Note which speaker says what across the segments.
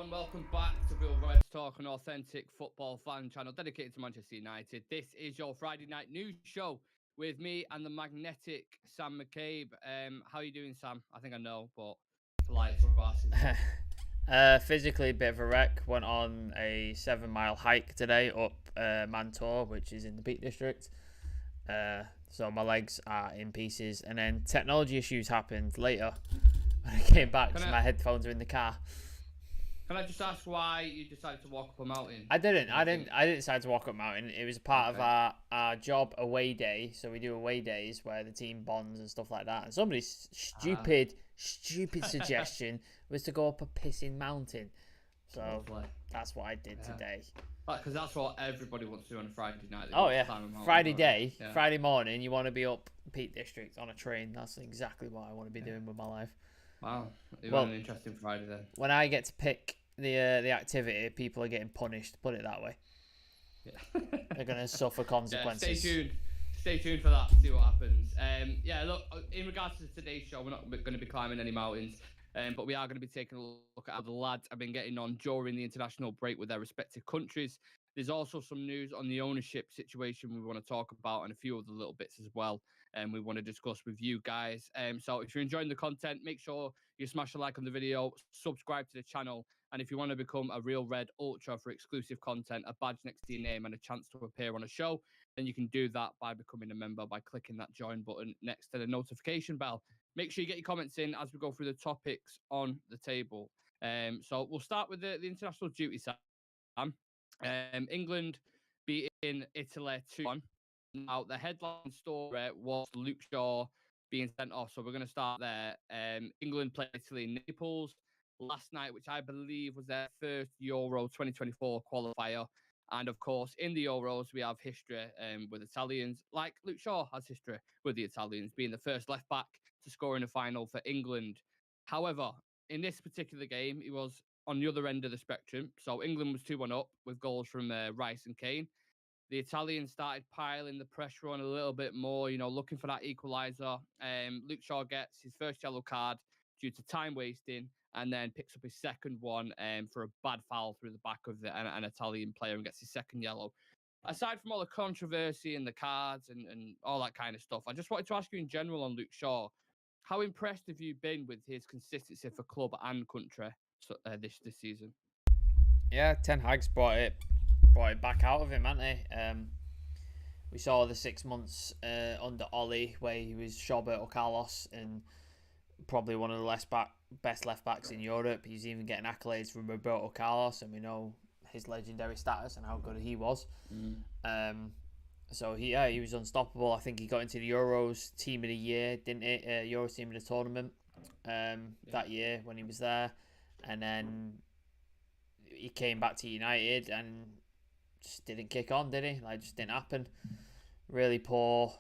Speaker 1: everyone, welcome back to Real Reds Talk, an authentic football fan channel dedicated to Manchester United. This is your Friday night news show with me and the magnetic Sam McCabe. How are you doing, Sam? I think I know, but polite for us.
Speaker 2: Physically a bit of a wreck. Went on a 7 mile hike today up Mantor, which is in the Peak District. So my legs are in pieces. And then technology issues happened later when I came back, so my headphones are in the car.
Speaker 1: Can I just ask why you decided to walk up a mountain?
Speaker 2: I didn't decide to walk up mountain. It was part of our job away day. So we do away days where the team bonds and stuff like that. And somebody's stupid suggestion was to go up a pissing mountain. So that's what I did today.
Speaker 1: Because that's what everybody wants to do on a Friday night.
Speaker 2: Oh yeah, Friday day, Friday morning. You want to be up Peak District on a train. That's exactly what I want to be doing with my life.
Speaker 1: Wow, you had an interesting Friday then.
Speaker 2: When I get to pick the activity, people are getting punished. Put it that way. Yeah. They're gonna suffer consequences.
Speaker 1: Stay tuned for that. See what happens. Look. In regards to today's show, we're not going to be climbing any mountains. But we are going to be taking a look at how the lads have been getting on during the international break with their respective countries. There's also some news on the ownership situation we want to talk about and a few other little bits as well. We want to discuss with you guys. So if you're enjoying the content, make sure you smash a like on the video, subscribe to the channel. And if you want to become a Real Red Ultra for exclusive content, a badge next to your name and a chance to appear on a show, then you can do that by becoming a member by clicking that join button next to the notification bell. Make sure you get your comments in as we go through the topics on the table. So we'll start with the international duty, Sam. England beating Italy 2-1. Now, the headline story was Luke Shaw being sent off. So we're going to start there. England played Italy in Naples last night, which I believe was their first Euro 2024 qualifier. And of course, in the Euros, we have history with Italians, like Luke Shaw has history with the Italians, being the first left back to score in a final for England. However, in this particular game, he was on the other end of the spectrum. So England was 2-1 up with goals from Rice and Kane. The Italians started piling the pressure on a little bit more, looking for that equaliser. Luke Shaw gets his first yellow card due to time wasting and then picks up his second one for a bad foul through the back of an Italian player and gets his second yellow. Aside from all the controversy and the cards and all that kind of stuff, I just wanted to ask you in general on Luke Shaw, how impressed have you been with his consistency for club and country this season?
Speaker 2: Yeah, Ten Hag's brought it back out of him, hasn't he? We saw the 6 months under Ollie where he was Roberto Carlos and probably one of the best left backs in Europe. He's even getting accolades from Roberto Carlos, and we know his legendary status and how good he was. So he was unstoppable. I think he got into the Euros Team of the Year, didn't he? Euros Team of the Tournament that year when he was there, and then he came back to United and just didn't kick on, did he? Just didn't happen. Really poor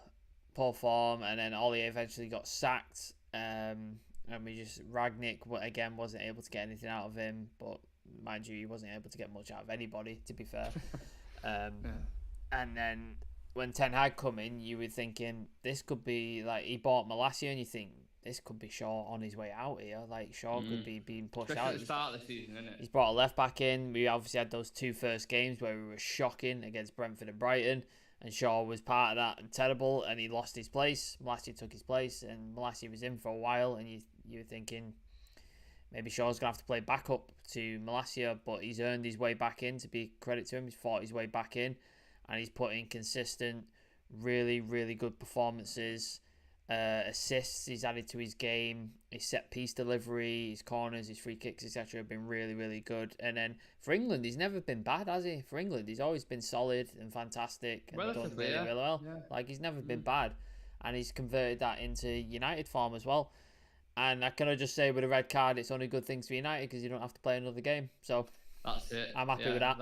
Speaker 2: form, and then Ollie eventually got sacked. And Ragnick again wasn't able to get anything out of him, but mind you, he wasn't able to get much out of anybody, to be fair. And then when Ten Hag come in, you were thinking this could be he bought Malacia, and you think this could be Shaw on his way out here. Shaw could be being pushed out.
Speaker 1: At the start of the season, isn't it?
Speaker 2: He's brought a left back in. We obviously had those two first games where we were shocking against Brentford and Brighton, and Shaw was part of that and terrible, and he lost his place. Malacia took his place, and Malacia was in for a while, and you were thinking maybe Shaw's going to have to play backup to Malacia, but he's earned his way back in, to be credit to him. He's fought his way back in, and he's put in consistent, really, really good performances. Assists he's added to his game, his set piece delivery, his corners, his free kicks, etc. have been really, really good. And then for England, he's never been bad, has he? For England, he's always been solid and fantastic and done really, really well. Yeah. He's never been bad, and he's converted that into United form as well. And I can just say with a red card, it's only good things for United because you don't have to play another game. So
Speaker 1: that's it.
Speaker 2: I'm happy with that.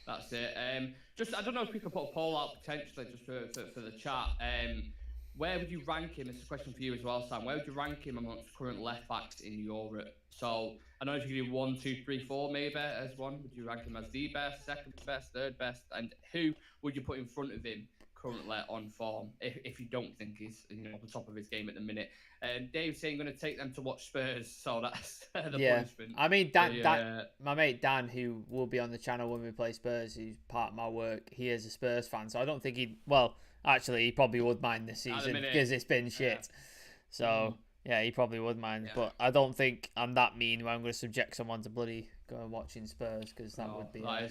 Speaker 1: That's it. I don't know if we could put a poll out potentially just for the chat. Where would you rank him? It's a question for you as well, Sam. Where would you rank him amongst current left backs in Europe? So I don't know if you do 1, 2, 3, 4 maybe as one. Would you rank him as the best, second best, third best? And who would you put in front of him currently on form. If you don't think he's at the top of his game at the minute. Dave's saying going to take them to watch Spurs, so that's the punishment.
Speaker 2: I mean Dan, my mate Dan, who will be on the channel when we play Spurs, who's part of my work. He is a Spurs fan, so I don't think he'd. Well, actually, he probably would mind this season because it's been shit. So. Yeah, he probably would mind, but I don't think I'm that mean where I'm going to subject someone to bloody go watching Spurs because that would be
Speaker 1: that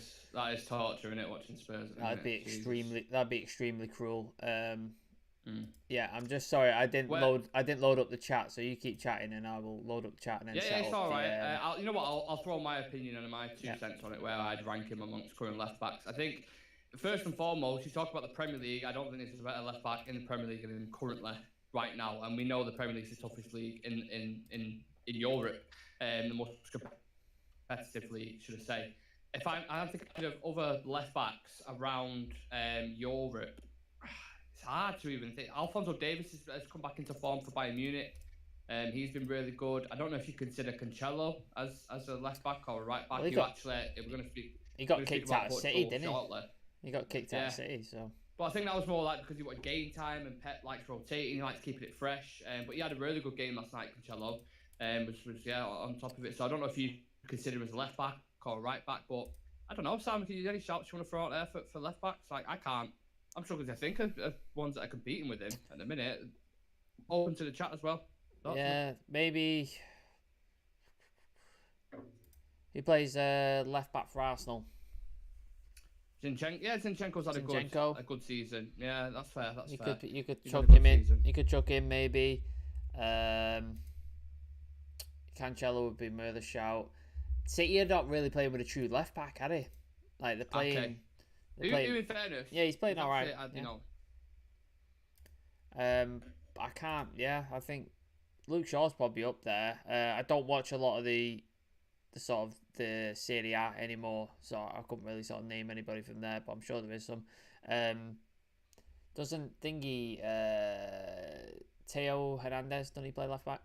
Speaker 1: is torture, isn't it? Watching Spurs.
Speaker 2: That'd be extremely cruel. Yeah, I'm just sorry I didn't load up the chat, so you keep chatting and I will load up the chat and then
Speaker 1: it's all right. You know what? I'll throw my opinion and my 2 cents on it where I'd rank him amongst current left backs. I think first and foremost, you talk about the Premier League. I don't think there's a better left back in the Premier League than him currently. Right now, and we know the Premier League is the toughest league in Europe, the most competitive league, should I say. If I'm thinking of other left backs around Europe, it's hard to even think. Alphonso Davies has come back into form for Bayern Munich. He's been really good. I don't know if you consider Cancelo as a left back or a right back.
Speaker 2: He got kicked out of City, didn't he? He got kicked out of City, so.
Speaker 1: But I think that was more like because he wanted game time and Pep likes rotating, he likes keeping it fresh. But he had a really good game last night, Cancelo, which was on top of it. So I don't know if you consider him as a left back or a right back, but I don't know. Sam, any shouts you want to throw out there for left backs? Like I can't. I'm struggling to think of ones that are competing with him at the minute. Open to the chat as well.
Speaker 2: Maybe he plays left back for Arsenal.
Speaker 1: Zinchenko's had a good season. Yeah, that's fair.
Speaker 2: You could chuck him in. You could chuck in maybe. Cancelo would be another shout. City are not really playing with a true left back, are they? Like they're playing.
Speaker 1: Okay. In fairness,
Speaker 2: yeah, he's playing all right. I can't. Yeah, I think Luke Shaw's probably up there. I don't watch a lot of the sort of the Serie A anymore, so I couldn't really sort of name anybody from there, but I'm sure there is some. Doesn't Thingy Theo Hernandez, don't he play left back?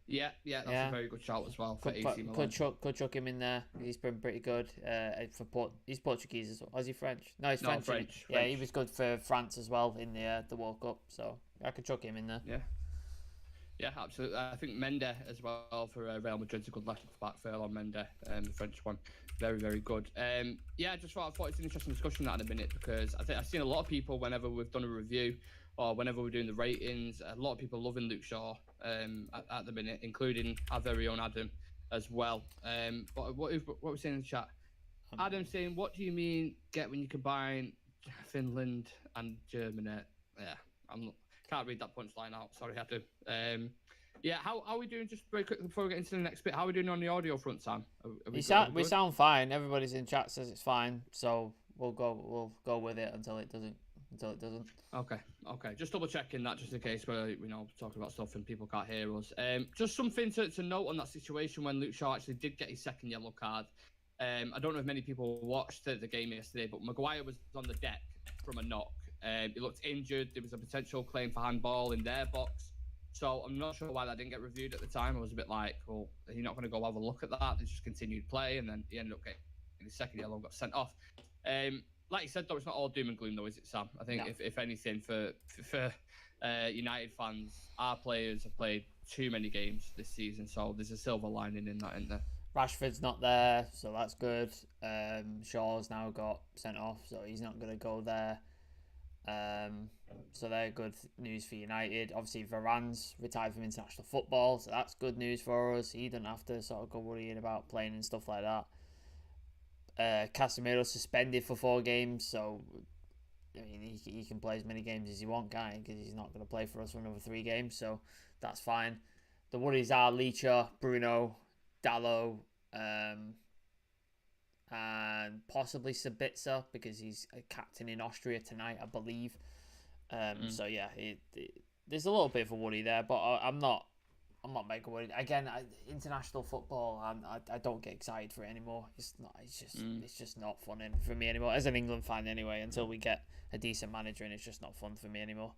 Speaker 1: Yeah, that's a very good shout as well for AC Milan.
Speaker 2: Could chuck him in there. He's been pretty good. He's Portuguese as well. Is he French? No, he's French.
Speaker 1: French.
Speaker 2: Yeah, he was good for France as well in the World Cup, so I could chuck him in there.
Speaker 1: Yeah, absolutely. I think Mendes as well for Real Madrid's a good left back. Ferland Mendes, the French one, very, very good. I thought it's an interesting discussion that in a minute because I think I've seen a lot of people whenever we've done a review or whenever we're doing the ratings, a lot of people loving Luke Shaw at the minute, including our very own Adam as well. But what we're saying in the chat, Adam saying, what do you mean get when you combine Finland and Germany? Yeah, can't read that punchline out. Sorry, Adam. How are we doing? Just very quick before we get into the next bit, how are we doing on the audio front, Sam?
Speaker 2: We sound fine. Everybody's in chat says it's fine, so we'll go with it until it doesn't.
Speaker 1: Okay. Just double checking that just in case we're talking about stuff and people can't hear us. Just something to note on that situation when Luke Shaw actually did get his second yellow card. I don't know if many people watched the game yesterday, but Maguire was on the deck from a knock. He looked injured. There was a potential claim for handball in their box. So I'm not sure why that didn't get reviewed at the time. I was a bit like, well, are you not going to go have a look at that? They just continued play, and then he ended up getting his second yellow and got sent off. Like you said, though, it's not all doom and gloom, though, is it, Sam? I think if anything, for United fans, our players have played too many games this season, so there's a silver lining in that, isn't there?
Speaker 2: Rashford's not there, so that's good. Shaw's now got sent off, so he's not going to go there. So they're good news for United. Obviously, Varane's retired from international football, so that's good news for us. He doesn't have to sort of go worrying about playing and stuff like that. Casemiro suspended for 4 games, so I mean he can play as many games as he wants, can't he? Because he's not going to play for us for another 3 games, so that's fine. The worries are Licha, Bruno, Dalot, and possibly Sabitzer because he's a captain in Austria tonight, I believe. So yeah, there's a little bit of a worry there, but I'm not mega worried. Again, international football, I don't get excited for it anymore. It's just not fun for me anymore. As an England fan, anyway, until we get a decent manager, and it's just not fun for me anymore.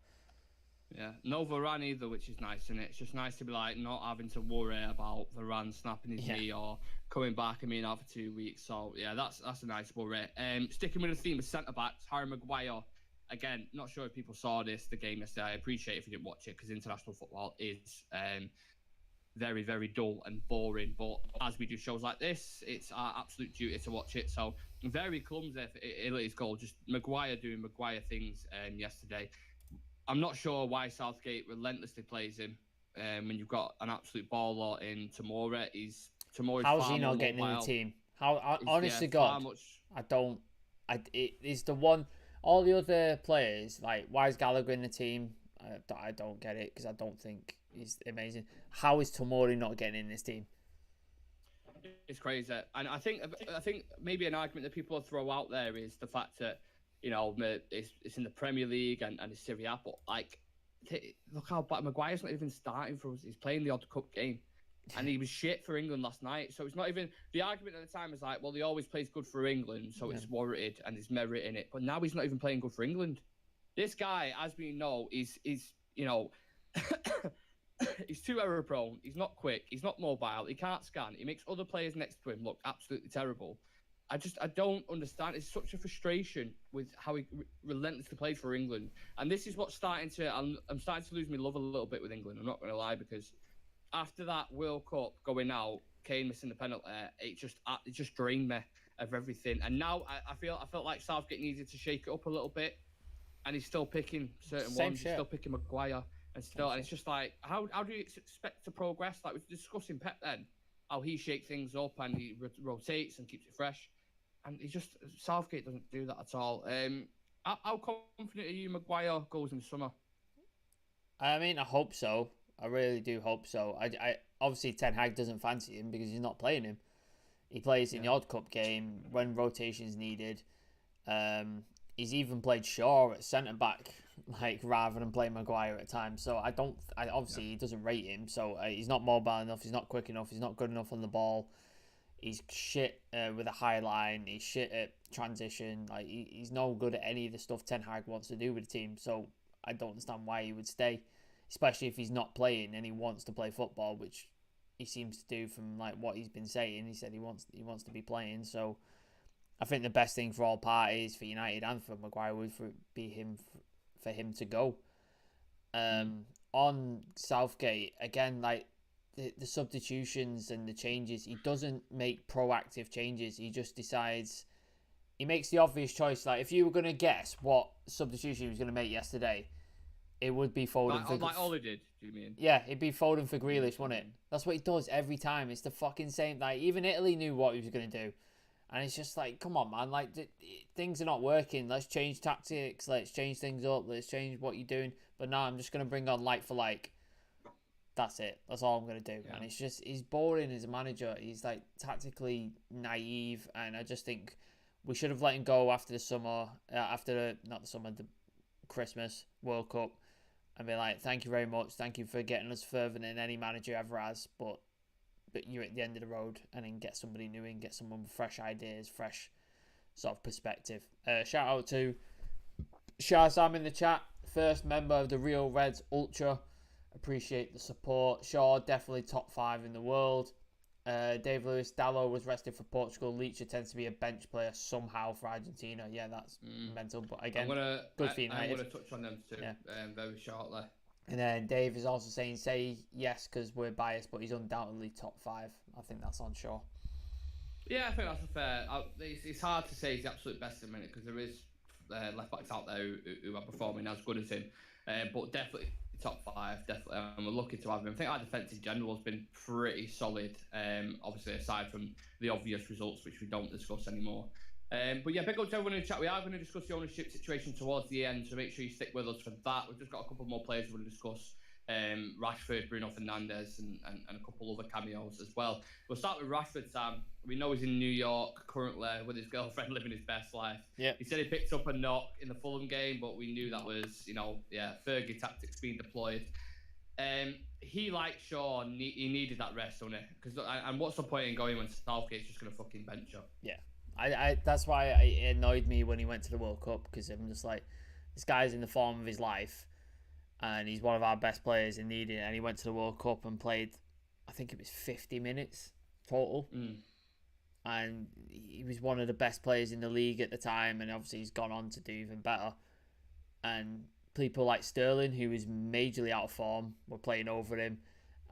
Speaker 1: Yeah, no Varane either, which is nice, isn't it? It's just nice to be like not having to worry about Varane snapping his knee or coming back and being out for 2 weeks. So yeah, that's a nice worry. Sticking with the theme of centre backs, Harry Maguire again, not sure if people saw the game yesterday. I appreciate if you didn't watch it because international football is very, very dull and boring. But as we do shows like this, it's our absolute duty to watch it. So very clumsy for Italy's goal. Just Maguire doing Maguire things yesterday. I'm not sure why Southgate relentlessly plays him when you've got an absolute baller in Tamora.
Speaker 2: How's he not getting in the team? Honest to God, I don't. It's the one. All the other players, like, why is Gallagher in the team? I don't get it because I don't think he's amazing. How is Tomori not getting in this team?
Speaker 1: It's crazy, and I think maybe an argument that people throw out there is the fact that it's in the Premier League and it's Serie A, but like, look how bad Maguire's not even starting for us. He's playing the odd cup game. And he was shit for England last night. So it's not even... The argument at the time was like, well, he always plays good for England, so it's warranted and there's merit in it. But now he's not even playing good for England. This guy, as we know, is he's too error-prone. He's not quick. He's not mobile. He can't scan. He makes other players next to him look absolutely terrible. I don't understand. It's such a frustration with how he relentlessly plays for England. And this is what's starting to... I'm starting to lose my love a little bit with England. I'm not going to lie, because... After that World Cup going out, Kane missing the penalty, it just drained me of everything. And now I felt like Southgate needed to shake it up a little bit, and he's still picking certain ones. He's still picking Maguire, and it's just like, how do you expect to progress? Like, we were discussing Pep then, how he shakes things up and he rotates and keeps it fresh, and Southgate doesn't do that at all. How confident are you Maguire goes in the summer?
Speaker 2: I mean, I hope so. I really do hope so. I obviously Ten Hag doesn't fancy him because he's not playing him. He plays in the odd cup game when rotation's needed. He's even played Shaw at centre back, like, rather than playing Maguire at times. So obviously he doesn't rate him. So he's not mobile enough. He's not quick enough. He's not good enough on the ball. He's shit with a high line. He's shit at transition. Like, he's no good at any of the stuff Ten Hag wants to do with the team. So I don't understand why he would stay. Especially if he's not playing and he wants to play football, which he seems to do from, like, what he's been saying. He said he wants to be playing. So I think the best thing for all parties, for United and for Maguire, would for him to go. On Southgate, again, like, the substitutions and the changes, he doesn't make proactive changes. He just decides, he makes the obvious choice. Like, if you were going to guess what substitution he was going to make yesterday, it would be Foden for...
Speaker 1: Like Ollie did, do you mean?
Speaker 2: Yeah, it'd be Foden for Grealish, wouldn't it? That's what he does every time. It's the fucking same. Like, even Italy knew what he was going to do. And it's just like, come on, man. Like, things are not working. Let's change tactics. Let's change things up. Let's change what you're doing. But now I'm just going to bring on like for like. That's it. That's all I'm going to do. Yeah. And it's just, he's boring as a manager. He's, like, tactically naive. And I just think we should have let him go after the summer. The Christmas World Cup. And be like, thank you very much. Thank you for getting us further than any manager ever has. But you're at the end of the road, and then get somebody new in, get someone with fresh ideas, fresh sort of perspective. Shout out to Shah Sam in the chat. First member of the Real Reds Ultra. Appreciate the support. Shaw, definitely top 5 in the world. Dave Lewis, Dallo was rested for Portugal. Leacher tends to be a bench player somehow for Argentina. Yeah, that's mental. But again, good for United.
Speaker 1: I'm going to touch on them too very shortly.
Speaker 2: And then Dave is also saying, say yes because we're biased, but he's undoubtedly top 5. I think that's on Shaw.
Speaker 1: Yeah, I think that's a fair... It's hard to say he's the absolute best in a minute because there is left-backs out there who are performing as good as him. But definitely top 5, definitely. And we're lucky to have him. I think our defence in general has been pretty solid, obviously aside from the obvious results, which we don't discuss anymore. But yeah, big up to everyone in the chat. We are going to discuss the ownership situation towards the end, so make sure you stick with us for that. We've just got a couple more players we want to discuss. Rashford, Bruno Fernandes, and a couple other cameos as well. We'll start with Rashford, Sam. We know he's in New York currently with his girlfriend living his best life.
Speaker 2: Yeah.
Speaker 1: He said he picked up a knock in the Fulham game, but we knew that was, Fergie tactics being deployed. He, like Shaw, he needed that rest, don't he? And what's the point in going when Southgate's just going to fucking bench up?
Speaker 2: Yeah. I that's why it annoyed me when he went to the World Cup, because I'm just like, this guy's in the form of his life. And he's one of our best players in needing it. And he went to the World Cup and played, I think it was 50 minutes total. And he was one of the best players in the league at the time. And obviously he's gone on to do even better. and people like Sterling, who is majorly out of form, were playing over him,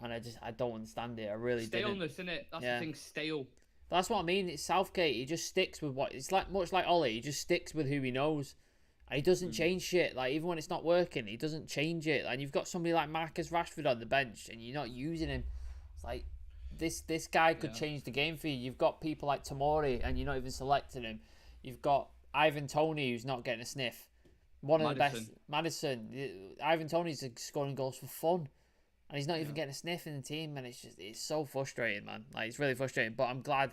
Speaker 2: and I don't understand it. I really
Speaker 1: Staleness,
Speaker 2: didn't.
Speaker 1: innit? That's the thing, stale.
Speaker 2: That's what I mean. It's Southgate. He just sticks with what it's like, much like Ollie. He just sticks with who he knows, and he doesn't change shit. Like even when it's not working, he doesn't change it. And you've got somebody like Marcus Rashford on the bench, and you're not using him. It's like this guy could change the game for you. You've got people like Tomori, and you're not even selecting him. You've got Ivan Toney, who's not getting a sniff. One of the best, Maddison. Ivan Toney's scoring goals for fun, and he's not even getting a sniff in the team. And it's so frustrating, man. Like it's really frustrating. But I'm glad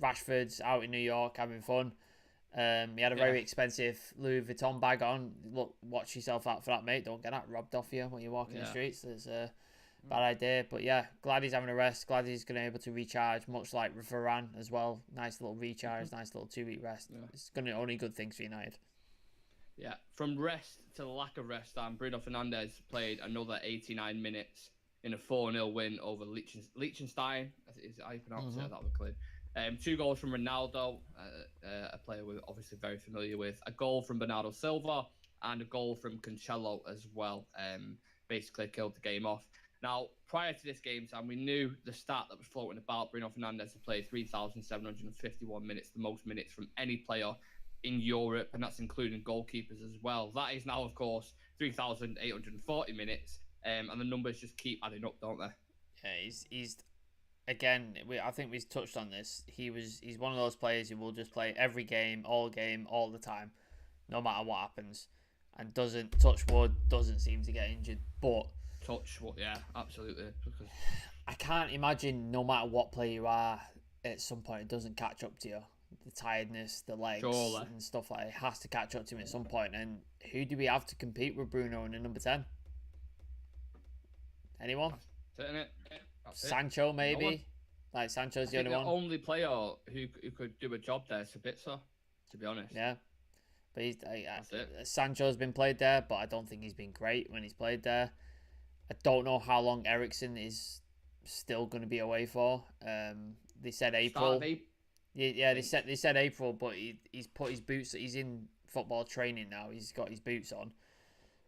Speaker 2: Rashford's out in New York having fun. He had a very expensive Louis Vuitton bag on. Look, watch yourself out for that, mate. Don't get that robbed off you when you're walking the streets. It's a bad idea. But yeah, glad he's having a rest. Glad he's going to be able to recharge, much like Varane as well. Nice little recharge, nice little 2-week rest. Yeah. It's going to be only good things for United.
Speaker 1: Yeah, from rest to the lack of rest, Bruno Fernandes played another 89 minutes in a 4-0 win over Liechtenstein. Is how you pronounce it? That was clear. 2 goals from Ronaldo, a player we're obviously very familiar with. A goal from Bernardo Silva and a goal from Cancelo as well. Basically killed the game off. Now, prior to this game, Sam, we knew the stat that was floating about. Bruno Fernandes had played 3,751 minutes, the most minutes from any player in Europe, and that's including goalkeepers as well. That is now, of course, 3,840 minutes, and the numbers just keep adding up, don't they?
Speaker 2: Yeah, he's again. I think we've touched on this. He's one of those players who will just play every game, all the time, no matter what happens, and doesn't touch wood, doesn't seem to get injured. But
Speaker 1: touch wood, yeah, absolutely. Because
Speaker 2: I can't imagine, no matter what player you are, at some point it doesn't catch up to you. The tiredness, the legs, and stuff like that. It has to catch up to him at some point. And who do we have to compete with Bruno in the number 10? Anyone?
Speaker 1: That's it,
Speaker 2: Sancho, maybe? No, like Sancho's the only one.
Speaker 1: The only player who could do a job there is Sabitzer, to be honest.
Speaker 2: Yeah. But Sancho's been played there, but I don't think he's been great when he's played there. I don't know how long Eriksen is still going to be away for. They said April. Yeah, they said April, but he's put his boots. He's in football training now. He's got his boots on.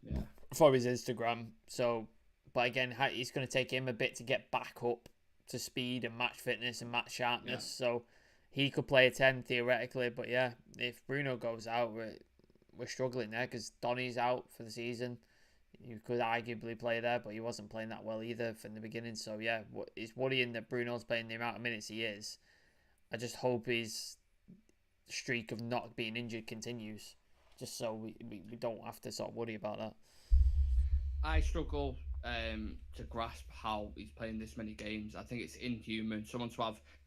Speaker 1: Yeah.
Speaker 2: For his Instagram. So, but again, it's going to take him a bit to get back up to speed and match fitness and match sharpness. Yeah. So he could play a 10 theoretically, but yeah, if Bruno goes out, we're struggling there because Donny's out for the season. You could arguably play there, but he wasn't playing that well either from the beginning. So yeah, it's worrying that Bruno's playing the amount of minutes he is. I just hope his streak of not being injured continues, just so we don't have to sort of worry about that.
Speaker 1: I struggle to grasp how he's playing this many games. I think it's inhuman.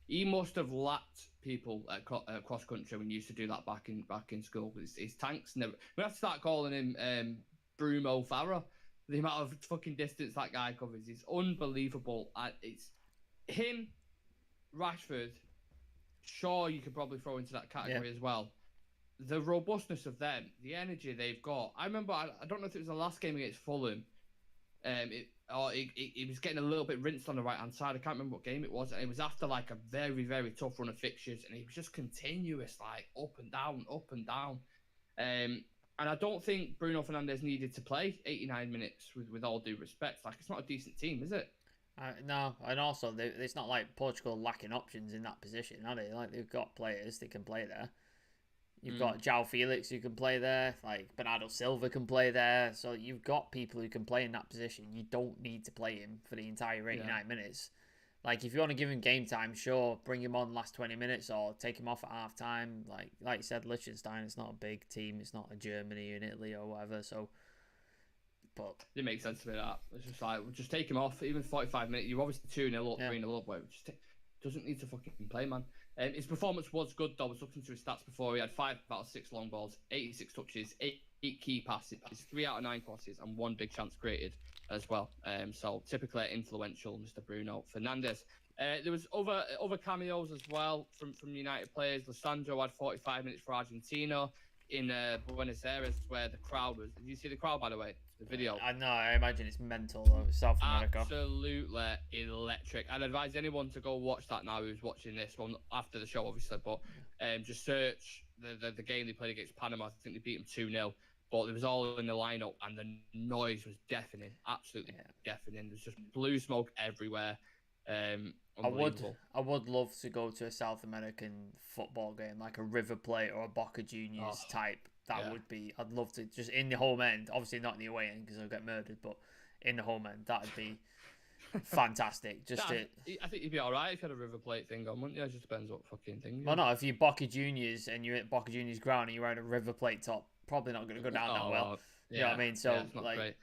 Speaker 1: He must have lapped people at cross country when he used to do that back in school. His tanks never. We have to start calling him Bruno Farah. The amount of fucking distance that guy covers is unbelievable. It's him, Rashford. Sure, you could probably throw into that category as well. The robustness of them, the energy they've got. I remember, I don't know if it was the last game against Fulham. He was getting a little bit rinsed on the right-hand side. I can't remember what game it was. And it was after like a very, very tough run of fixtures. And he was just continuous, like up and down, up and down. And I don't think Bruno Fernandes needed to play 89 minutes with all due respect. Like, it's not a decent team, is it?
Speaker 2: No, and also it's not like Portugal lacking options in that position, are they? Like, they've got players that can play there. You've got João Felix who can play there, like Bernardo Silva can play there. So you've got people who can play in that position. You don't need to play him for the entire 89 minutes. Like, if you want to give him game time, sure, bring him on last 20 minutes or take him off at half time. Like you said, Liechtenstein, it's not a big team. It's not a Germany and Italy or whatever. So. But
Speaker 1: it makes sense to me that it's just like, we'll just take him off. Even 45 minutes, you're obviously 2-0 up, 3-0 up. Where it just doesn't need to fucking play, man. His performance was good though. I was looking through his stats before. He had 5 out of 6 long balls, 86 touches, 8 key passes, 3 out of 9 crosses, and 1 big chance created as well. So typically influential, Mr. Bruno Fernandes. There was other cameos as well from United players. Lissandro had 45 minutes for Argentina in Buenos Aires, where the crowd was. Did you see the crowd, by the way? The video.
Speaker 2: I know. I imagine it's mental though. South America.
Speaker 1: Absolutely electric. I'd advise anyone to go watch that now who's watching this. Well, after the show, obviously, but just search the game they played against Panama. I think they beat them 2-0. but it was all in the lineup, and the noise was deafening, absolutely deafening. There's just blue smoke everywhere. Unbelievable.
Speaker 2: I would love to go to a South American football game, like a River Plate or a Boca Juniors type. That would be. I'd love to just in the home end. Obviously not in the away end because I'll get murdered, but in the home end, that'd be fantastic.
Speaker 1: I think you'd be all right if you had a River Plate thing on, wouldn't you? It just depends what fucking thing.
Speaker 2: Well, no, if you Boca Juniors and you're at Boca Juniors ground and you're wearing a River Plate top, probably not going to go down that well. You know what I mean? So like, great.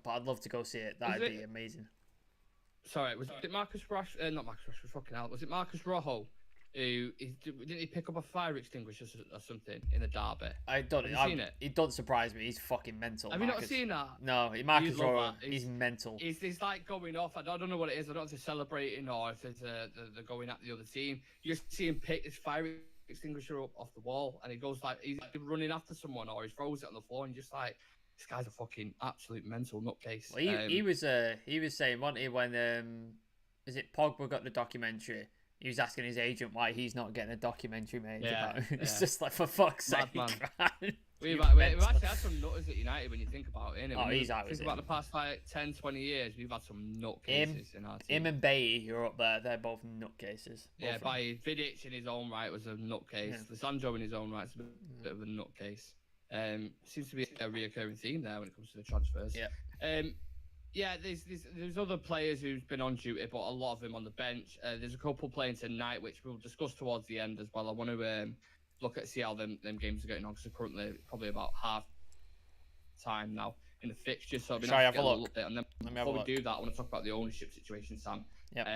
Speaker 2: But I'd love to go see it. That'd be amazing.
Speaker 1: Sorry, was it Marcus Rash? Not Marcus Rash. Fucking hell. Was it Marcus Rojo? Didn't he pick up a fire extinguisher or something in the derby?
Speaker 2: Have you seen it? It doesn't surprise me. He's fucking mental.
Speaker 1: Have
Speaker 2: Marcus.
Speaker 1: You not seen that?
Speaker 2: No, Marcus Rojo. He's mental.
Speaker 1: He's like going off. I don't know what it is. I don't know if they're celebrating or if it's they're going at the other team. You just see him pick his fire extinguisher up off the wall, and he goes like he's running after someone, or he throws it on the floor, and just like. This guy's a fucking absolute mental nutcase.
Speaker 2: Well, he was saying, wasn't he, when is it Pogba got the documentary? He was asking his agent why he's not getting a documentary made about him. It's just like, for fuck's sake, man.
Speaker 1: We've actually had some nutters at United when you think about it.
Speaker 2: Oh, he's out.
Speaker 1: Think about the past like 10, 20 years, we've had some nutcases in our team.
Speaker 2: Him and Bailly, you're up there. They're both nutcases.
Speaker 1: Yeah, by Vidic in his own right was a nutcase. Lissandro in his own right is a bit of a nutcase. Seems to be a reoccurring theme there when it comes to the transfers. There's other players who's been on duty, but a lot of them on the bench. There's a couple playing tonight, which we'll discuss towards the end as well. I want to see how them games are getting on, because they're currently probably about half time now in the fixture. So I'll be nice to get a little update on them. Before we do that, I want to talk about the ownership situation, Sam.
Speaker 2: Yep.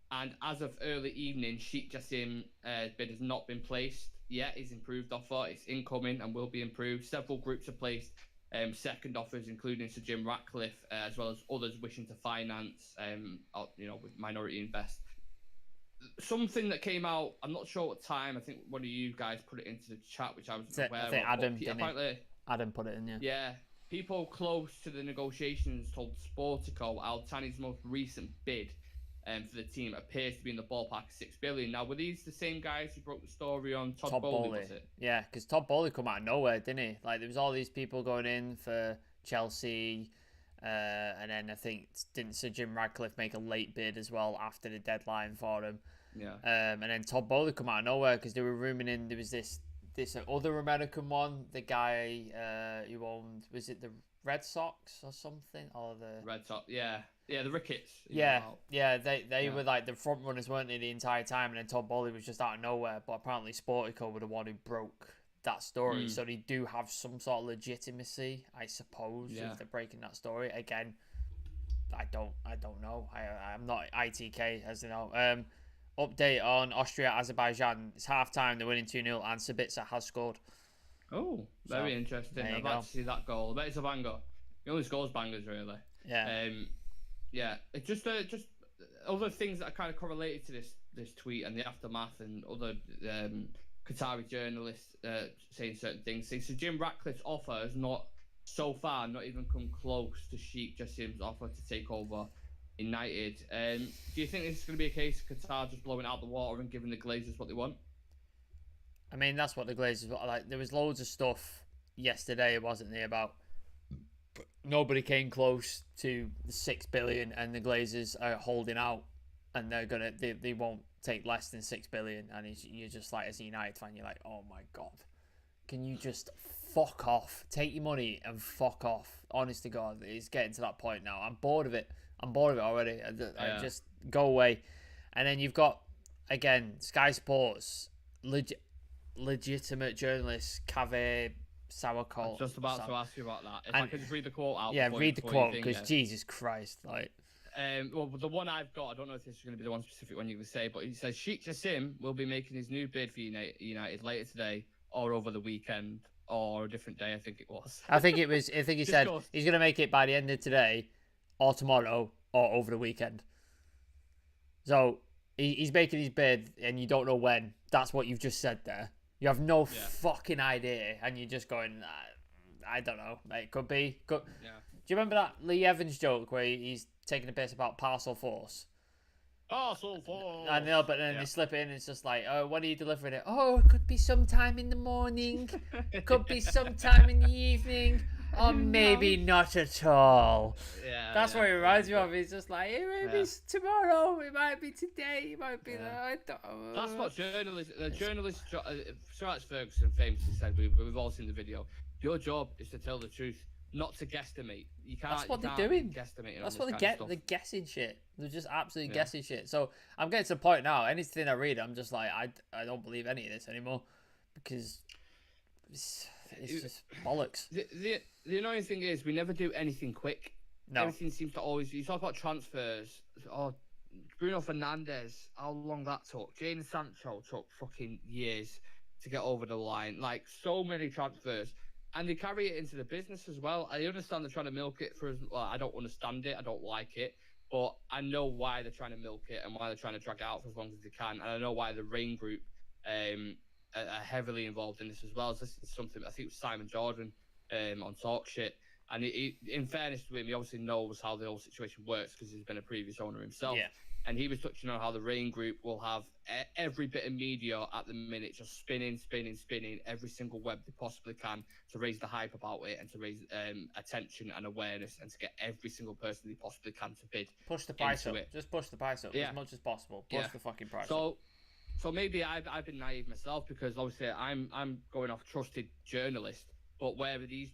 Speaker 1: And as of early evening, Sheikh Jassim bid has not been placed yet. His improved offer. It's incoming and will be improved. Several groups have placed second offers, including Sir Jim Ratcliffe, as well as others wishing to finance, with minority invest. Something that came out, I'm not sure what time. I think one of you guys put it into the chat, which I was aware of.
Speaker 2: I think Adam put it in, yeah.
Speaker 1: Yeah. People close to the negotiations told Sportico Al Thani's most recent bid for the team appears to be in the ballpark of $6 billion. Now, were these the same guys who broke the story on Todd Bowley? Was it?
Speaker 2: Yeah, because Todd Bowley come out of nowhere, didn't he? Like, there was all these people going in for Chelsea, and then I think didn't Sir Jim Ratcliffe make a late bid as well after the deadline for him?
Speaker 1: Yeah.
Speaker 2: And then Todd Bowley come out of nowhere because they were rumoring there was this other American one, the guy who owned, was it the Red Sox or something, or the
Speaker 1: Red Sox? Yeah, the Ricketts.
Speaker 2: They were like the front runners, weren't they, the entire time? And then Todd Bowley was just out of nowhere. But apparently, Sportico were the one who broke that story, so they do have some sort of legitimacy, I suppose, if they're breaking that story. Again, I don't know. I'm not ITK, as you know. Update on Austria Azerbaijan. It's half time. They're winning 2-0, and Sabitzer has scored.
Speaker 1: Oh, very interesting. I'd like to see that goal. I bet it's a banger. He only scores bangers, really.
Speaker 2: Yeah.
Speaker 1: It's just other things that are kind of correlated to this tweet and the aftermath, and other Qatari journalists saying certain things. So Jim Ratcliffe's offer has not even come close to Sheikh Jassim's offer to take over United. Do you think this is going to be a case of Qatar just blowing out the water and giving the Glazers what they want?
Speaker 2: I mean, that's what the Glazers like. There was loads of stuff yesterday, wasn't there, about nobody came close to the $6 billion, and the Glazers are holding out, and they won't take less than $6 billion. And you're just like, as a United fan, you're like, oh my god, can you just fuck off? Take your money and fuck off. Honest to God, it's getting to that point now. I'm bored of it already. I just go away. And then you've got, again, Sky Sports, legitimate journalists, Cave Sauerkraut.
Speaker 1: I was just about to ask you about that. If I could just read the quote out.
Speaker 2: Yeah, read the quote, because Jesus Christ, like.
Speaker 1: Well, the one I've got, I don't know if this is going to be the one specific one you're going to say, but he says Sheikh Jassim will be making his new bid for United later today, or over the weekend, or a different day. I think it was.
Speaker 2: I think he said he's going to make it by the end of today, or tomorrow, or over the weekend. So he's making his bid, and you don't know when. That's what you've just said there. You have no fucking idea, and you're just going, I don't know. It could be. Yeah. Do you remember that Lee Evans joke where he's taking a piss about Parcel Force?
Speaker 1: Arsenal for.
Speaker 2: I know, but then
Speaker 1: Yeah.
Speaker 2: they slip in. It's just like, oh, when are you delivering it? Oh, it could be sometime in the morning. Could be sometime in the evening. Or
Speaker 1: Who
Speaker 2: maybe
Speaker 1: knows?
Speaker 2: not at all.
Speaker 1: Yeah,
Speaker 2: That's
Speaker 1: yeah,
Speaker 2: what it reminds me
Speaker 1: yeah.
Speaker 2: of. It's just like, it might
Speaker 1: Yeah.
Speaker 2: be tomorrow. It might be today. It might be
Speaker 1: Yeah.
Speaker 2: that.
Speaker 1: That's what journalists, Sir Alex Ferguson famously said. We've all seen the video. Your job is to tell the truth, not to guesstimate.
Speaker 2: That's what
Speaker 1: You
Speaker 2: they're
Speaker 1: can't be
Speaker 2: doing.
Speaker 1: guesstimating
Speaker 2: That's
Speaker 1: on
Speaker 2: what
Speaker 1: this
Speaker 2: they
Speaker 1: kind
Speaker 2: get.
Speaker 1: of stuff.
Speaker 2: They're guessing shit. They're just absolutely
Speaker 1: Yeah.
Speaker 2: guessing shit. So I'm getting to the point now. Anything I read, I'm just like, I don't believe any of this anymore because it's just bollocks.
Speaker 1: The annoying thing is we never do anything quick.
Speaker 2: No.
Speaker 1: Everything seems to always. You talk about transfers. Oh, Bruno Fernandes, how long that took. Jadon Sancho took fucking years to get over the line. Like so many transfers, and they carry it into the business as well. I understand they're trying to milk it for. Well, I don't understand it. I don't like it, but I know why they're trying to milk it and why they're trying to drag it out for as long as they can. And I know why the Rain Group are heavily involved in this as well. So this is something I think it was Simon Jordan on Talk Shit. And in fairness to him, he obviously knows how the whole situation works because he's been a previous owner himself.
Speaker 2: Yeah.
Speaker 1: And he was touching on how the Rain Group will have every bit of media at the minute just spinning every single web they possibly can to raise the hype about it and to raise attention and awareness and to get every single person they possibly can to bid.
Speaker 2: Push the price up.
Speaker 1: It.
Speaker 2: Just push the price up as much as possible. Push the fucking price up.
Speaker 1: So maybe I've been naive myself because obviously I'm going off trusted journalists, but where are these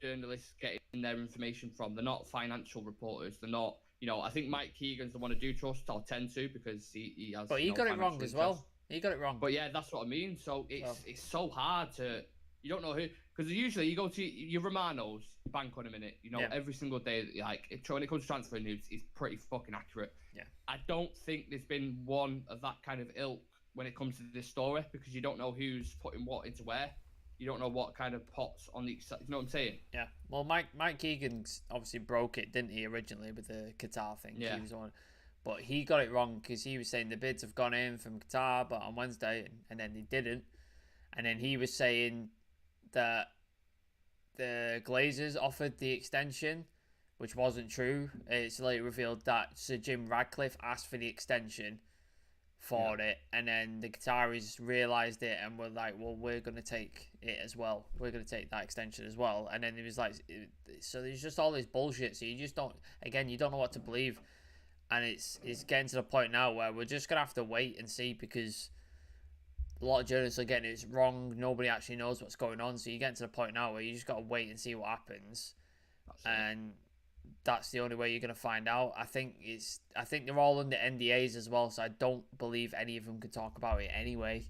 Speaker 1: journalists getting their information from? They're not financial reporters. They're not. I think Mike Keegan's the one I do trust. I'll tend to because he has.
Speaker 2: But he got it wrong as well. He got it wrong.
Speaker 1: But yeah, that's what I mean. So it's so hard to. You don't know who, because usually you go to your Romanos, bank on a minute. Every single day. When it comes to transfer news, it's pretty fucking accurate.
Speaker 2: Yeah.
Speaker 1: I don't think there's been one of that kind of ilk when it comes to this story because you don't know who's putting what into where. You don't know what kind of pots on the. You know what I'm saying?
Speaker 2: Yeah. Well, Mike Keegan obviously broke it, didn't he, originally with the Qatar thing?
Speaker 1: Yeah.
Speaker 2: He was on, but he got it wrong because he was saying the bids have gone in from Qatar, but on Wednesday, and then they didn't. And then he was saying that the Glazers offered the extension, which wasn't true. It's later revealed that Sir Jim Radcliffe asked for the extension for it, and then the Qataris realised it and were like, well, we're going to take it as well. We're going to take that extension as well. And then it was like, so there's just all this bullshit. So you just don't, again, you don't know what to believe. And it's getting to the point now where we're just going to have to wait and see because a lot of journalists are getting it wrong. Nobody actually knows what's going on. So you get to the point now where you just got to wait and see what happens. And that's the only way you're going to find out. I think they're all under NDAs as well, so I don't believe any of them could talk about it anyway,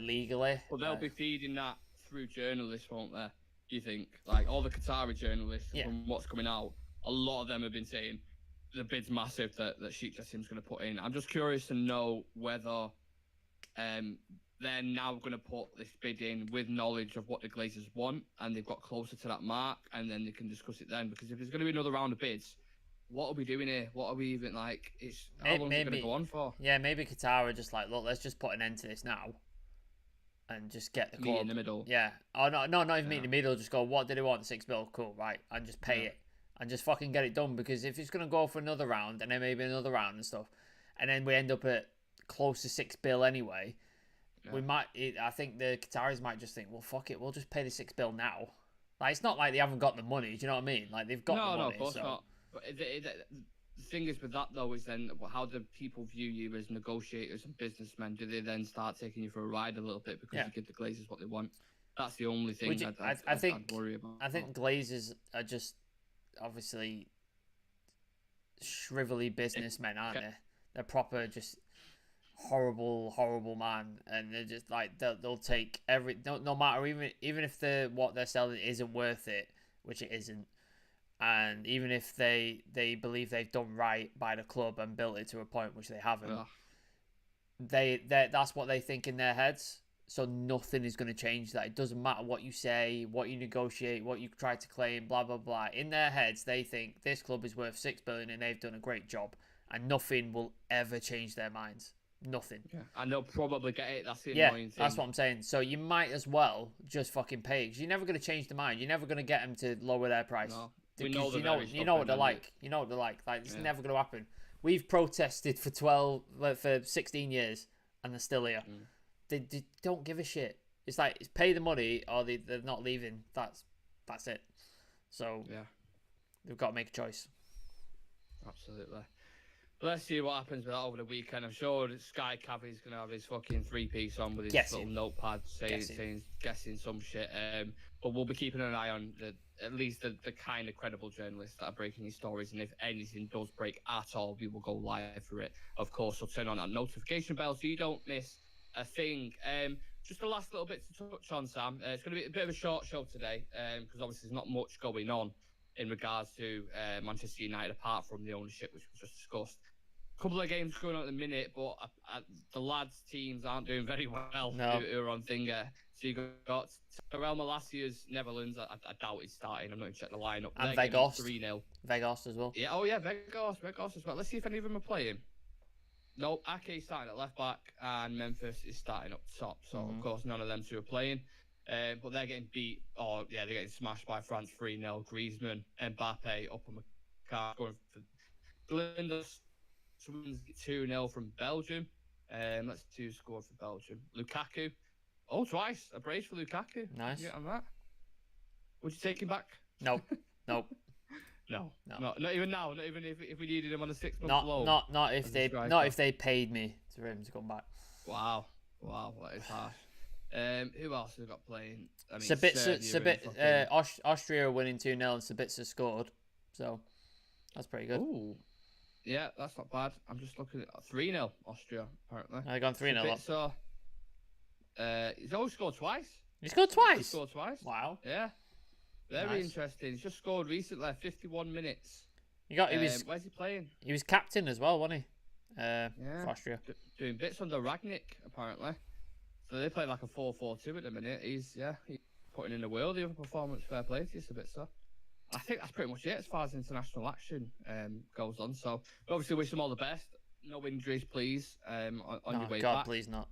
Speaker 2: legally.
Speaker 1: Well, they'll be feeding that through journalists, won't they? Do you think? Like all the Qatari journalists, from what's coming out, a lot of them have been saying the bid's massive that Sheikh Jassim's going to put in. I'm just curious to know whether they're now going to put this bid in with knowledge of what the Glazers want, and they've got closer to that mark, and then they can discuss it then. Because if there's going to be another round of bids, what are we doing here? What are we even like? How long is it going to go on for?
Speaker 2: Yeah, maybe Qatar are just like, look, let's just put an end to this now, and just get the
Speaker 1: meet in the middle.
Speaker 2: Yeah. Oh no, not even meet in the middle. Just go, what do they want? $6 million, cool, right? And just pay it, and just fucking get it done. Because if it's going to go for another round, and then maybe another round and stuff, and then we end up at close to $6 billion anyway. We might. I think the Qataris might just think, well, fuck it, we'll just pay the $6 billion now. Like it's not like they haven't got the money. Do you know what I mean? Like they've got the money.
Speaker 1: No, of course not. But the thing is with that though is then how do people view you as negotiators and businessmen? Do they then start taking you for a ride a little bit because you give the Glazers what they want? That's the only thing I'd worry about.
Speaker 2: I think Glazers are just obviously shrivelly businessmen, aren't they? They're proper just horrible man, and they're just like they'll take no matter even if what they're selling isn't worth it, which it isn't, and even if they believe they've done right by the club and built it to a point which they haven't, that's what they think in their heads. So nothing is going to change that. It doesn't matter what you say, what you negotiate, what you try to claim, blah blah blah. In their heads, they think this club is worth $6 billion and they've done a great job, and nothing will ever change their minds. Nothing.
Speaker 1: Yeah. And they'll probably get it. That's the annoying thing.
Speaker 2: That's what I'm saying. So you might as well just fucking pay it, because you're never going to change their mind. You're never going to get them to lower their price.
Speaker 1: No.
Speaker 2: You know what they're like. You know what they're like. Like it's never going to happen. we've protested for 16 years, and they're still here. They don't give a shit. It's like, it's pay the money or they're not leaving. That's it. So
Speaker 1: Yeah,
Speaker 2: they've got to make a choice.
Speaker 1: absolutely. Let's see what happens with that over the weekend. I'm sure Sky Cavi's going to have his fucking 3-piece on with his little notepad guessing some shit. But we'll be keeping an eye on at least the kind of credible journalists that are breaking these stories. And if anything does break at all, we will go live for it. Of course, we'll turn on that notification bell so you don't miss a thing. Just the last little bit to touch on, Sam. It's going to be a bit of a short show today because obviously there's not much going on in regards to Manchester United apart from the ownership, which was just discussed. A couple of games going on at the minute, but the lads' teams aren't doing very well who are on Thinger. So you got Terrell Malassia's Netherlands. I doubt he's starting. I'm not going to check the lineup.
Speaker 2: And Vegas.
Speaker 1: 3-0.
Speaker 2: Vegas as well.
Speaker 1: Yeah, Vegas as well. Let's see if any of them are playing. No, Ake's starting at left back, and Memphis is starting up top. So, of course, none of them two are playing. But they're getting beat, they're getting smashed by France 3-0. Griezmann, Mbappe, Upamecano scoring for Flinders. 2-0 from Belgium. Let's see who scored for Belgium. Lukaku. Oh, twice. A brace for Lukaku.
Speaker 2: Nice.
Speaker 1: Get on that. Would you take him back?
Speaker 2: Nope.
Speaker 1: No. Not even now. Not even if we needed him on a 6-month loan.
Speaker 2: Not if they paid me for him to come back.
Speaker 1: Wow, that is harsh. Who else have we got playing? I
Speaker 2: mean, Austria winning 2-0 and Sabitzer scored, so that's pretty good.
Speaker 1: Ooh. Yeah, that's not bad. I'm just looking at 3-0 Austria, apparently.
Speaker 2: I gone 3-0
Speaker 1: up. He's always scored twice.
Speaker 2: He scored twice?
Speaker 1: He scored twice.
Speaker 2: Wow.
Speaker 1: Yeah. Very interesting. He's just scored recently, 51 minutes. Where's he playing?
Speaker 2: He was captain as well, wasn't he? For Austria.
Speaker 1: Doing bits under Ragnick, apparently. So they play like a 4-4-2 at the minute. He's putting in the world. The other performance, fair play to you, a bit so. I think that's pretty much it as far as international action goes on. So obviously wish them all the best. No injuries, please. On your way back.
Speaker 2: God, please not.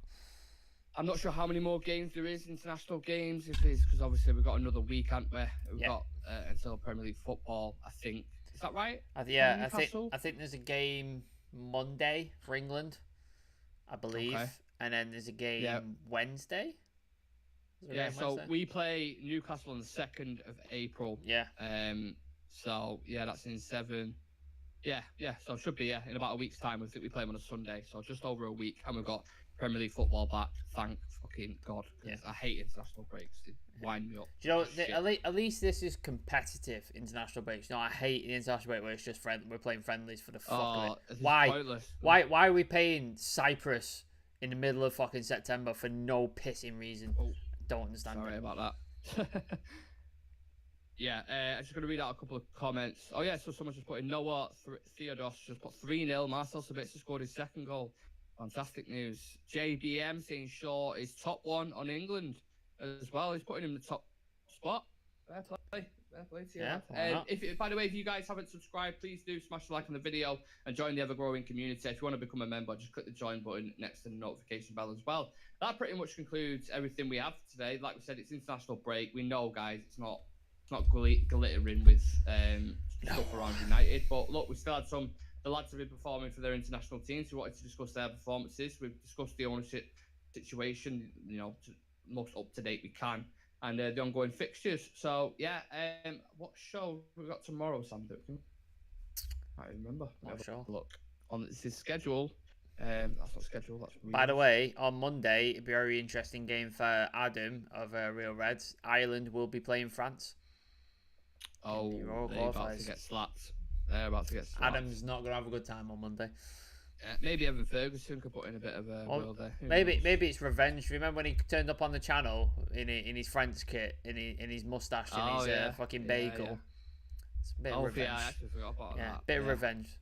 Speaker 1: I'm not sure how many more games there is, international games. If it's because obviously we've got another week, haven't we? We've got until Premier League football. I think is that right?
Speaker 2: I think there's a game Monday for England, I believe, and then there's a game Wednesday.
Speaker 1: Yeah, so we play Newcastle on the 2nd of April.
Speaker 2: Yeah.
Speaker 1: So that's in 7. Yeah. So it should be in about a week's time. I think we play them on a Sunday. So just over a week, and we've got Premier League football back. Thank fucking God. Because I hate international breaks. They wind me up.
Speaker 2: Do you know, at least this is competitive international breaks. I hate the international break where it's just we're playing friendlies for the fuck of it. Why are we paying Cyprus in the middle of fucking September for no pissing reason? Don't understand.
Speaker 1: Sorry about that. I'm just going to read out a couple of comments. Oh, yeah, so someone's just put in Noah Theodos just put 3-0. Marcel Sabitzer scored his 2nd goal. Fantastic news. JBM saying Shaw is top 1 on England as well. He's putting him in the top spot. Fair play. Fair play to you. Yeah, by the way, if you guys haven't subscribed, please do smash the like on the video and join the ever-growing community. If you want to become a member, just click the join button next to the notification bell as well. That pretty much concludes everything we have for today. Like we said, it's international break. We know, guys, it's not glittering with stuff around United. But look, we still had the lads have been performing for their international teams. We wanted to discuss their performances. We've discussed the ownership situation, most up to date we can, and the ongoing fixtures. So what show we got tomorrow, Sam? I can't remember.
Speaker 2: Not sure.
Speaker 1: Look on this schedule. That's not scheduled. That's real.
Speaker 2: By the way, on Monday, it'll be a very interesting game for Adam of Real Reds. Ireland will be playing France.
Speaker 1: Oh, they're about to get slapped.
Speaker 2: Adam's not going to have a good time on Monday.
Speaker 1: Maybe Evan Ferguson could put in a bit of a will there.
Speaker 2: Maybe it's revenge. Remember when he turned up on the channel in his French kit, in his mustache and his fucking bagel? Yeah. It's a bit of revenge.
Speaker 1: I actually forgot about that.
Speaker 2: Bit of revenge.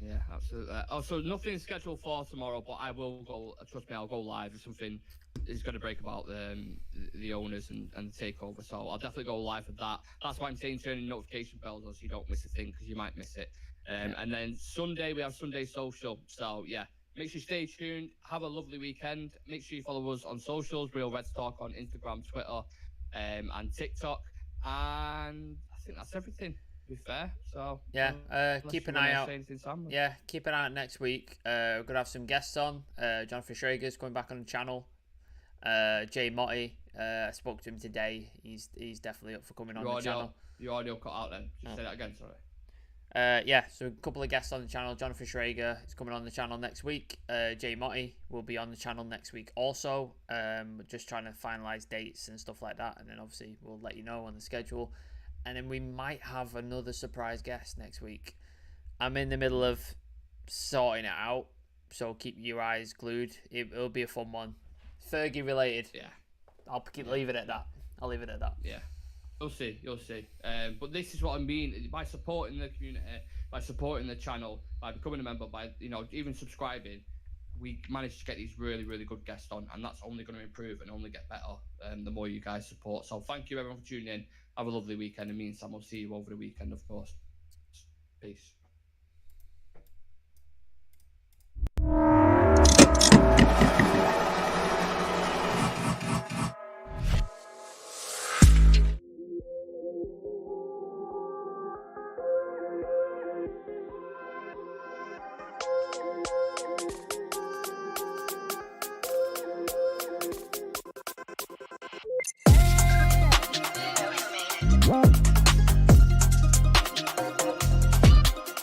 Speaker 1: Yeah, absolutely. So nothing's scheduled for tomorrow, but I will go. Trust me, I'll go live if something is going to break about the owners and the takeover. So I'll definitely go live for that. That's why I'm saying turning notification bells on so you don't miss a thing, because you might miss it. And then Sunday we have Sunday Social. So make sure you stay tuned. Have a lovely weekend. Make sure you follow us on socials, Real Reds Talk on Instagram, Twitter, and TikTok. And I think that's everything. be fair. So
Speaker 2: yeah,
Speaker 1: unless
Speaker 2: keep
Speaker 1: you
Speaker 2: an eye
Speaker 1: wanna
Speaker 2: out.
Speaker 1: say anything, Sam.
Speaker 2: Yeah, keep an eye out next week. We're gonna have some guests on. Jonathan Schrager's coming back on the channel. Jay Motti, I spoke to him today. He's definitely up for coming on the channel.
Speaker 1: Your audio cut out then. Just say that again, sorry.
Speaker 2: Yeah, so a couple of guests on the channel. Jonathan Schrager is coming on the channel next week. Jay Motti will be on the channel next week also. Just trying to finalize dates and stuff like that, and then obviously we'll let you know on the schedule. And then we might have another surprise guest next week. I'm in the middle of sorting it out, so keep your eyes glued. It'll be a fun one. Fergie related.
Speaker 1: Yeah.
Speaker 2: I'll leave it at that. I'll leave it at that.
Speaker 1: Yeah. You'll see. But this is what I mean by supporting the community, by supporting the channel, by becoming a member, by even subscribing. We managed to get these really, really good guests on, and that's only going to improve and only get better the more you guys support. So thank you everyone for tuning in. Have a lovely weekend, and me and Sam will see you over the weekend, of course. Peace.